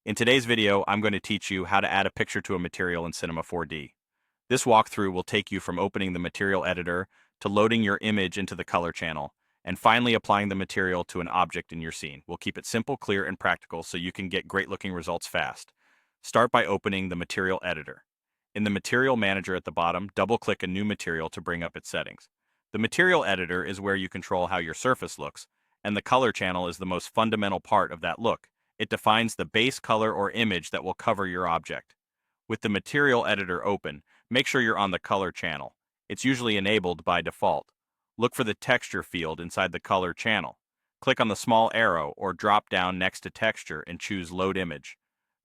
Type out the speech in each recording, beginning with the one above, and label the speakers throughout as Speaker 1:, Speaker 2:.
Speaker 1: In today's video, I'm going to teach you how to add a picture to a material in Cinema 4D. This walkthrough will take you from opening the material editor to loading your image into the color channel, and finally applying the material to an object in your scene. We'll keep it simple, clear, and practical so you can get great-looking results fast. Start by opening the material editor. In the material manager at the bottom, double-click a new material to bring up its settings. The material editor is where you control how your surface looks, and the color channel is the most fundamental part of that look. It defines the base color or image that will cover your object. With the material editor open, make sure you're on the color channel. It's usually enabled by default. Look for the texture field inside the color channel. Click on the small arrow or drop down next to texture and choose Load Image.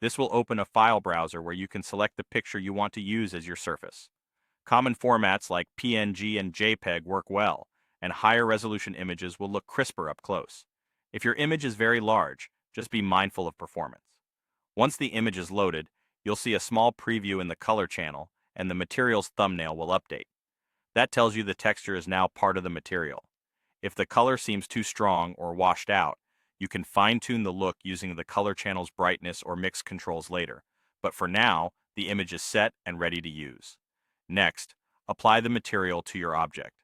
Speaker 1: This will open a file browser where you can select the picture you want to use as your surface. Common formats like PNG and JPEG work well, and higher resolution images will look crisper up close. If your image is very large, just be mindful of performance. Once the image is loaded, you'll see a small preview in the color channel, and the material's thumbnail will update. That tells you the texture is now part of the material. If the color seems too strong or washed out, you can fine-tune the look using the color channel's brightness or mix controls later. But for now, the image is set and ready to use. Next, apply the material to your object.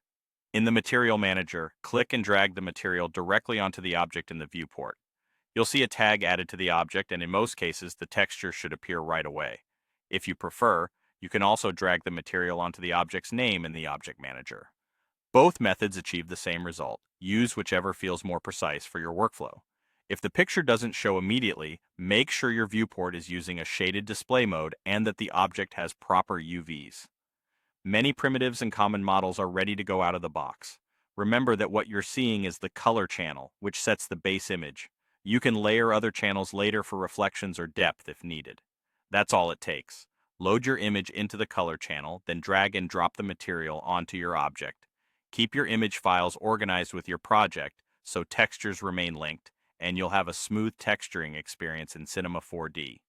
Speaker 1: In the Material Manager, click and drag the material directly onto the object in the viewport. You'll see a tag added to the object, and in most cases, the texture should appear right away. If you prefer, you can also drag the material onto the object's name in the Object Manager. Both methods achieve the same result. Use whichever feels more precise for your workflow. If the picture doesn't show immediately, make sure your viewport is using a shaded display mode and that the object has proper UVs. Many primitives and common models are ready to go out of the box. Remember that what you're seeing is the color channel, which sets the base image. You can layer other channels later for reflections or depth if needed. That's all it takes. Load your image into the color channel, then drag and drop the material onto your object. Keep your image files organized with your project so textures remain linked, and you'll have a smooth texturing experience in Cinema 4D.